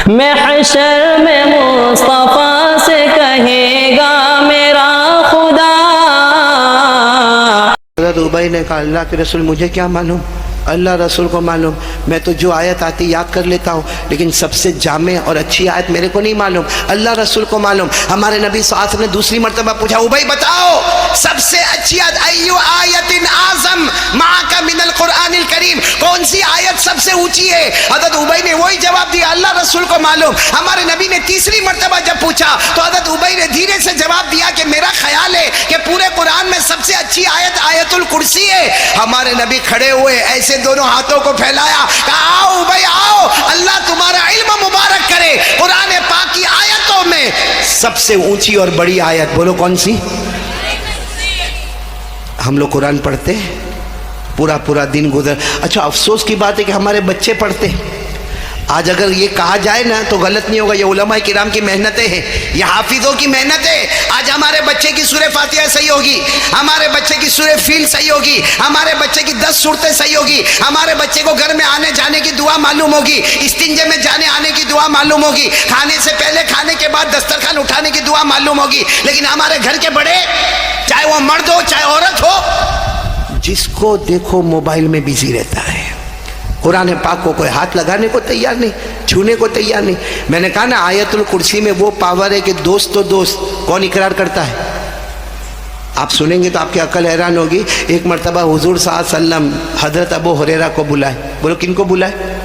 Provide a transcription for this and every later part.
محشر میں مصطفیٰ سے کہے گا میرا خدا۔ حضرت ابی نے کہا اللہ کے رسول مجھے کیا معلوم، اللہ رسول کو معلوم، میں تو جو آیت آتی یاد کر لیتا ہوں، لیکن سب سے جامع اور اچھی آیت میرے کو نہیں معلوم، اللہ رسول کو معلوم۔ ہمارے نبی صلی اللہ علیہ وسلم نے دوسری مرتبہ پوچھا ابی بتاؤ سب سے اچھی آیت ایو آیت اعظم معک من القرآن الکریم، کون سی آیت سب سے اونچی ہے؟ حضرت ابی نے وہی جواب دیا اللہ رسول کو معلوم۔ ہمارے نبی نے تیسری مرتبہ جب پوچھا تو حضرت ابی نے دھیرے سے جواب دیا کہ میرا خیال ہے کہ پورے قرآن میں سب سے اچھی آیت آیت الکرسی ہے۔ ہمارے نبی کھڑے ہوئے ایسے دونوں ہاتھوں کو پھیلایا، کہا آؤ بھائی آؤ، اللہ تمہارا علم مبارک کرے، قرآن پاک کی آیتوں میں سب سے اونچی اور بڑی آیت بولو کون سی؟ ہم لوگ قرآن پڑھتے پورا دن گزر، اچھا افسوس کی بات ہے کہ ہمارے بچے پڑھتے۔ آج اگر یہ کہا جائے نا تو غلط نہیں ہوگا، یہ علماء کرام کی محنتیں ہیں، یہ حافظوں کی محنت ہے۔ آج ہمارے بچے کی سورہ فاتحہ صحیح ہوگی، ہمارے بچے کی سورہ فیل صحیح ہوگی، ہمارے بچے کی 10 صورتیں صحیح ہوگی، ہمارے بچے کو گھر میں آنے جانے کی دعا معلوم ہوگی، استنجے میں جانے آنے کی دعا معلوم ہوگی، کھانے سے پہلے کھانے کے بعد دسترخوان اٹھانے کی دعا معلوم ہوگی۔ لیکن ہمارے گھر کے بڑے، چاہے وہ مرد ہو چاہے عورت ہو، جس کو دیکھو موبائل میں بزی رہتا ہے، قرآن پاک کو کوئی ہاتھ لگانے کو تیار نہیں، چھونے کو تیار نہیں۔ میں نے کہا نا آیت الکرسی میں وہ پاور ہے کہ دوست تو دوست، کون اقرار کرتا ہے؟ آپ سنیں گے تو آپ کی عقل حیران ہوگی۔ ایک مرتبہ حضور صلی اللہ علیہ وسلم حضرت ابو ہریرہ کو بلائے، بولو کن کو بلائے؟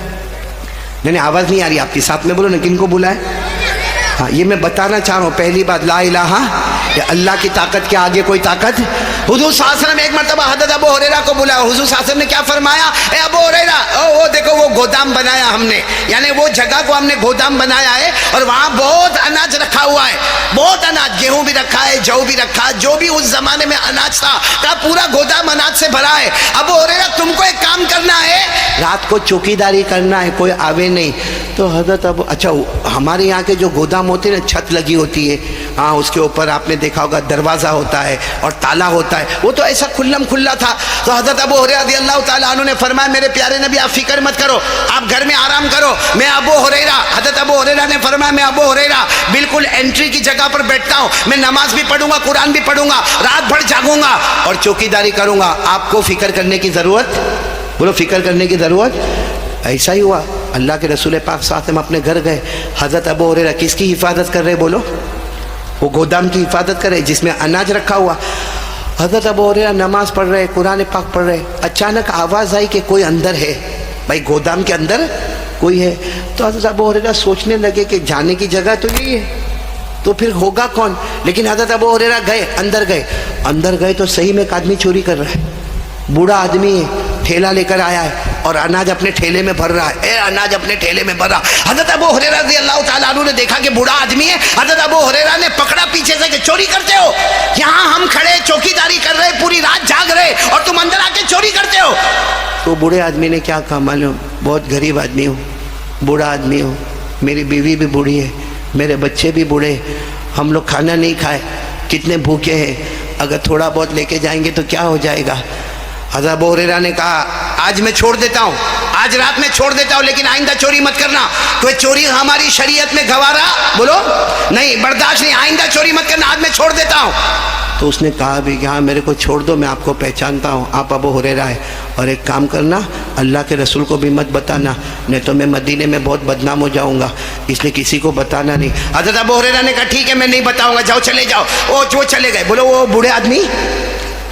نہیں آواز نہیں آ رہی آپ کی، ساتھ میں بولو نا کن کو بلائے؟ ہاں یہ میں بتانا چاہ رہا ہوں، پہلی بات لا الہ، اللہ کی طاقت کے آگے کوئی طاقت۔ حضور صلی اللہ علیہ وسلم ایک مرتبہ حضرت ابو ہریرہ کو بلایا، حضور صلی اللہ علیہ وسلم نے کیا فرمایا؟ اے ابو ہریرہ، وہ دیکھو وہ گودام بنایا ہم نے، یعنی وہ جگہ کو ہم نے گودام بنایا ہے اور وہاں بہت اناج رکھا ہوا ہے، بہت اناج، گیہوں بھی رکھا ہے، جو بھی رکھا ہے، جو بھی اس زمانے میں اناج تھا، کا پورا گودام اناج سے بھرا ہے۔ ابو ہریرہ تم کو ایک کام کرنا ہے، رات کو چوکیداری کرنا ہے، کوئی آوے نہیں۔ تو حضرت ابو، اچھا ہمارے یہاں کے جو گودام ہوتے ہیں نا چھت لگی ہوتی ہے، ہاں اس کے اوپر آپ نے دیکھا ہوگا دروازہ ہوتا ہے اور تالا ہوتا ہے، وہ تو ایسا کھلم کھلا تھا۔ تو حضرت ابو ہریرہ رضی اللہ تعالیٰ عنہ نے فرمایا میرے پیارے نبی آپ فکر مت کرو، آپ گھر میں آرام کرو، میں ابو ہریرہ، حضرت ابو ہریرہ نے فرمایا میں ابو ہریرہ بالکل انٹری کی جگہ پر بیٹھتا ہوں، میں نماز بھی پڑھوں گا، قرآن بھی پڑھوں گا، رات بھر جاگوں گا اور چوکیداری کروں گا، آپ کو فکر کرنے کی ضرورت، بولو فکر کرنے کی ضرورت۔ ایسا ہی ہوا، اللہ کے رسول پاک صلی اللہ علیہ وسلم اپنے گھر گئے، حضرت ابو ہریرہ کس کی حفاظت کر رہے بولو؟ وہ گودام کی حفاظت کرے جس میں اناج رکھا ہوا۔ حضرت ابو ہریرہ نماز پڑھ رہے، قرآن پاک پڑھ رہے، اچانک آواز آئی کہ کوئی اندر ہے، بھائی گودام کے اندر کوئی ہے۔ تو حضرت ابو ہریرہ سوچنے لگے کہ جانے کی جگہ تو یہی ہے، تو پھر ہوگا کون؟ لیکن حضرت ابو ہریرہ گئے، اندر گئے تو صحیح میں ایک آدمی چوری کر رہا ہے، بوڑھا آدمی ہے، ٹھیلا لے کر آیا ہے اور اناج اپنے ٹھیلے میں بھر رہا ہے، اناج اپنے ٹھیلے میں بھر رہا۔ حضرت ابو ہریرہ رضی اللہ تعالیٰ عنہ نے دیکھا کہ بوڑھا آدمی ہے، حضرت ابو ہریرہ نے پکڑا پیچھے سے کہ چوری کرتے ہو، یہاں ہم کھڑے چوکیداری کر رہے، پوری رات جاگ رہے اور تم اندر آ کے چوری کرتے ہو۔ تو بوڑھے آدمی نے کیا کہا معلوم؟ بہت غریب آدمی ہوں، بوڑھا آدمی ہوں، میری بیوی بھی بوڑھی ہے، میرے بچے بھی بوڑھے، ہم لوگ کھانا نہیں کھائے، کتنے بھوکے ہیں، اگر تھوڑا بہت لے کے جائیں گے تو کیا ہو جائے گا؟ حضرت ابو ہریرہ نے کہا آج میں چھوڑ دیتا ہوں، آج رات میں چھوڑ دیتا ہوں، لیکن آئندہ چوری مت کرنا، تو چوری ہماری شریعت میں گوارا بولو نہیں، برداشت نہیں، آئندہ چوری مت کرنا، آج میں چھوڑ دیتا ہوں۔ تو اس نے کہا بھی کہ ہاں میرے کو چھوڑ دو، میں آپ کو پہچانتا ہوں، آپ ابو ہریرہ ہے، اور ایک کام کرنا اللہ کے رسول کو بھی مت بتانا، نہیں تو میں مدینے میں بہت بدنام ہو جاؤں گا، اس لیے کسی کو بتانا نہیں۔ حضرت ابو ہریرہ نے کہا ٹھیک ہے میں نہیں بتاؤں گا، جاؤ چلے جاؤ۔ وہ چلے گئے، بولو وہ بوڑھے آدمی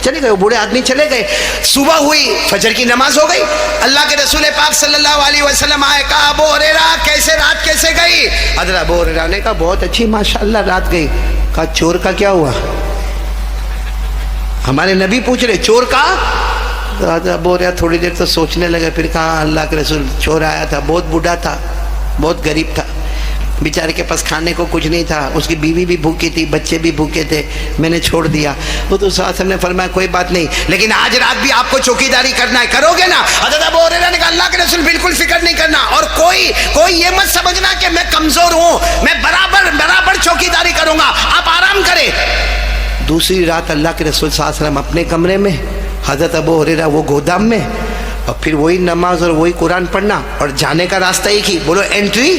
چلے گئے، وہ بوڑھے آدمی چلے گئے۔ صبح ہوئی، فجر کی نماز ہو گئی، اللہ کے رسول پاک صلی اللہ علیہ وسلم آئے، کہا ابو ہریرہ کیسے رات کیسے گئی؟ حضرت ابو ہریرہ نے کہا بہت اچھی ماشاءاللہ رات گئی۔ کہا چور کا کیا ہوا؟ ہمارے نبی پوچھ رہے چور کا؟ حضرت ابو ہریرہ تھوڑی دیر تو سوچنے لگے، پھر کہا اللہ کے رسول چور آیا تھا، بہت بوڑھا تھا، بہت غریب تھا، بیچارے کے پاس کھانے کو کچھ نہیں تھا، اس کی بیوی بھی بھوکی تھی، بچے بھی بھوکے تھے، میں نے چھوڑ دیا۔ وہ تو صلی اللہ علیہ وسلم نے فرمایا کوئی بات نہیں، لیکن آج رات بھی آپ کو چوکیداری کرنا ہے، کرو گے نا؟ حضرت ابو ہریرہ نے کہا اللہ کے رسول بالکل فکر نہیں کرنا، اور کوئی یہ مت سمجھنا کہ میں کمزور ہوں، میں برابر چوکیداری کروں گا، آپ آرام کریں۔ دوسری رات اللہ کے رسول صلی اللہ علیہ وسلم اپنے کمرے میں، حضرت ابو ہریرہ وہ گودام میں، اور پھر وہی نماز اور وہی قرآن پڑھنا، اور جانے کا راستہ ایک ہی، بولو انٹری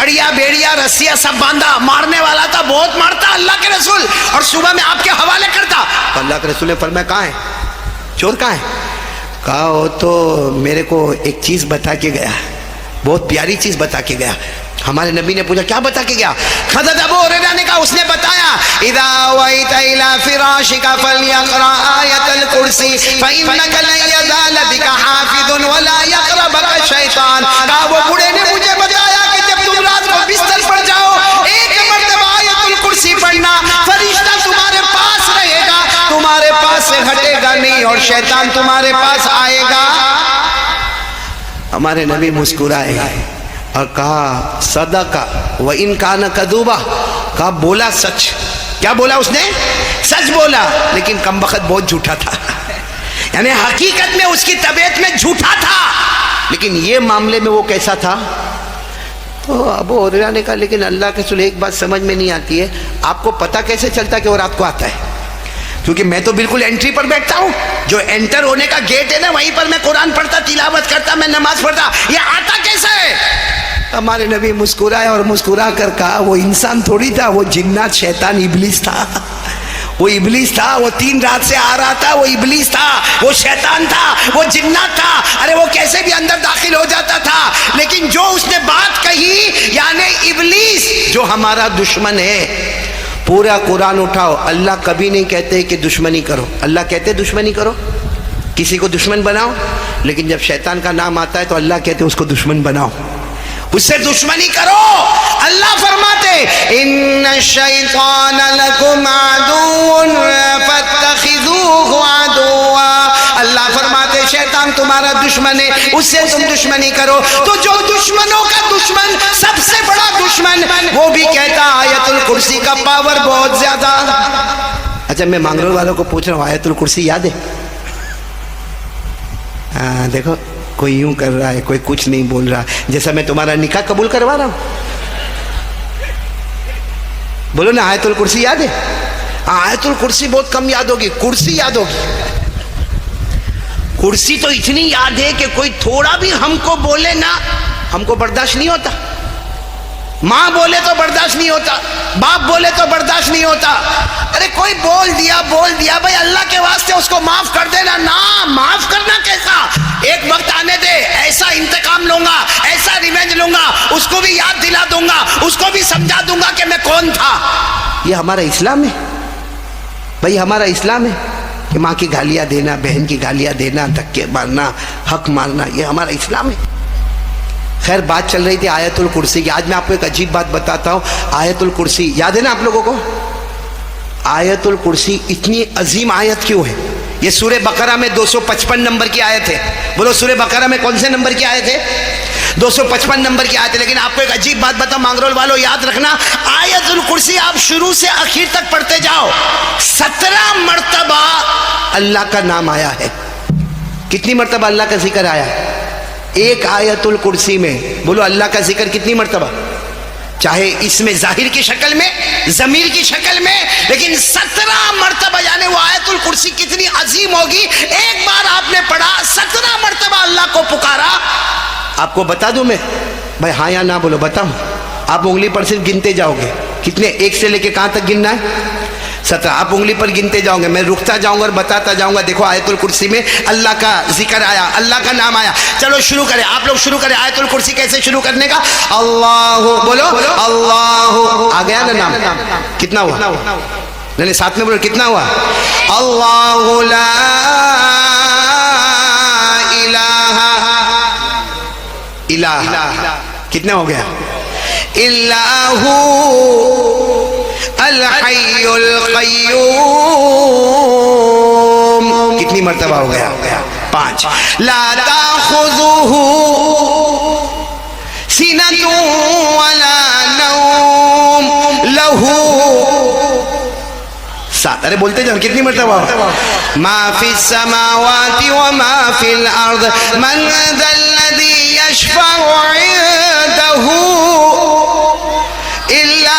کڑیا بیڑیا رسیاں سب باندھا, مارنے والا تھا, بہت مارتا اللہ کے رسول, اور صبح میں آپ کے حوالے کرتا. تو اللہ کے رسول نے فرمایا کہاں ہے چور, کہاں ہے؟ کہا وہ تو میرے کو ایک چیز بتا کے گیا, بہت پیاری چیز بتا کے گیا. ہمارے نبی نے پوچھا کیا بتا کے گیا؟ حضرت ابو ہریرہ نے کہا اس نے بتایا اذا اویت الى فراشک فلیقرأ آیۃ الکرسی فانک لن یزال بک حافظ ولا یقربک شیطان. کہا وہ بوڑھے نے مجھے بتایا کہ جب تم رات کو بستر پر جاؤ ایک مرتبہ آیۃ الکرسی پڑھنا, فرشتہ تمہارے پاس رہے گا, تمہارے پاس سے ہٹے گا نہیں اور شیطان تمہارے پاس آئے گا. ہمارے نبی مسکرائے اور کہا صدقہ وَإِن كَانَ كَذُوبًا, کہا بولا سچ. کیا بولا اس نے؟ سچ بولا, لیکن کم بخت بہت جھوٹا تھا. یعنی حقیقت میں اس کی طبیعت میں جھوٹا تھا, لیکن یہ معاملے میں وہ کیسا تھا. تو ابو ہریرہ نے کہا لیکن اللہ کے رسول ایک بات سمجھ میں نہیں آتی ہے, آپ کو پتہ کیسے چلتا کہ وہ رات کو آتا ہے؟ کیونکہ میں تو بالکل انٹری پر بیٹھتا ہوں, جو انٹر ہونے کا گیٹ ہے نا وہیں پر میں قرآن پڑھتا, تلاوت کرتا, میں نماز پڑھتا, یہ آتا کیسے ہے؟ ہمارے نبی مسکرائے اور مسکرا کر کہا وہ انسان تھوڑی تھا, وہ جنات شیطان ابلیس تھا. وہ ابلیس تھا, وہ 3 رات سے آ رہا تھا, وہ ابلیس تھا, وہ شیطان تھا, وہ جنات تھا. ارے وہ کیسے بھی اندر داخل ہو جاتا تھا, لیکن جو اس نے بات کہی یعنی ابلیس جو ہمارا دشمن ہے. پورا قرآن اٹھاؤ, اللہ کبھی نہیں کہتے کہ دشمنی کرو, اللہ کہتے دشمنی کرو, کسی کو دشمن بناؤ, لیکن جب شیطان کا نام آتا ہے تو اللہ کہتے اس کو دشمن بناؤ, اس سے دشمنی کرو. اللہ فرماتے ان الشیطان لکم عدو فاتخذوه عدوا. اللہ فرماتے شیطان تمہارا دشمن ہے, اس سے تم دشمنی کرو. تو جو دشمنوں کا دشمن, سب سے بڑا دشمن, وہ بھی کہتا آیت الکرسی کا پاور بہت زیادہ. اچھا میں مانگرول والوں کو پوچھ رہا ہوں, آیت الکرسی یاد ہے؟ دیکھو کوئی یوں کر رہا ہے, کوئی کچھ نہیں بول رہا, جیسا میں تمہارا نکاح قبول کروا رہا ہوں. بولو نا آیت الکرسی یاد ہے؟ آیت الکرسی بہت کم یاد ہوگی, کرسی یاد ہوگی. کرسی تو اتنی یاد ہے کہ کوئی تھوڑا بھی ہم کو بولے نا ہم کو برداشت نہیں ہوتا. ماں بولے تو برداشت نہیں ہوتا, باپ بولے تو برداشت نہیں ہوتا. ارے کوئی بول دیا بھائی اللہ کے واسطے اس کو معاف کر دینا. نا معاف کرنا کیسا, ایک وقت آنے دے, ایسا انتقام لوں گا, ایسا ریونج لوں گا, اس کو بھی یاد دلا دوں گا, اس کو بھی سمجھا دوں گا کہ میں کون تھا. یہ ہمارا اسلام ہے بھائی, ہمارا اسلام ہے کہ ماں کی گالیاں دینا, بہن کی گالیاں دینا, دھکے مارنا, حق مارنا, یہ ہمارا اسلام ہے. خیر بات چل رہی تھی آیت الکرسی کی. آج میں آپ کو ایک عجیب بات بتاتا ہوں. آیت الکرسی یاد ہے نا آپ لوگوں کو؟ آیت الکرسی اتنی عظیم آیت کیوں ہے؟ یہ سورہ بقرہ میں 255 نمبر کی آیت ہے. بولو سورہ بقرہ میں کون سے نمبر کی آیت ہے؟ 255 نمبر کی آیت ہے. لیکن آپ کو ایک عجیب بات بتاؤں مانگرول والوں, یاد رکھنا آیت الکرسی آپ شروع سے آخر تک پڑھتے جاؤ, 17 مرتبہ اللہ کا نام آیا ہے. کتنی مرتبہ اللہ کا ذکر آیا ہے ایک آیت الکرسی میں؟ بولو اللہ کا ذکر کتنی مرتبہ؟ چاہے اس میں ظاہر کی شکل میں, ضمیر کی شکل میں, لیکن 17 مرتبہ. یعنی وہ آیت الکرسی کتنی عظیم ہوگی, ایک بار آپ نے پڑھا 17 مرتبہ اللہ کو پکارا. آپ کو بتا دوں میں بھائی, ہاں یا نہ بولو, بتاؤں. آپ انگلی پر صرف گنتے جاؤ گے, کتنے, ایک سے لے کے کہاں تک گننا ہے؟ 17. آپ انگلی پر گنتے جاؤں گے, میں رکتا جاؤں گا اور بتاتا جاؤں گا. دیکھو آیت الکرسی میں اللہ کا ذکر آیا, اللہ کا نام آیا. چلو شروع کریں, آپ لوگ شروع کریں. آیت الکرسی کیسے شروع کرنے کا؟ اللہ بولو, اللہ آ گیا نا نام. کتنا ہوا؟ نہیں ساتھ میں بولو, کتنا ہوا؟ اللہ لا الہ کتنا ہو گیا؟ اللہ الحی القیوم کتنی مرتبہ ہو گیا؟ 5. لا تأخذہ سنۃ ولا نوم لہ 7. ارے بولتے جاؤ, کتنی مرتبہ ہو؟ ما فی السماوات وما فی الارض من ذا الذی یشفع عنده الا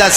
10।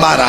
12।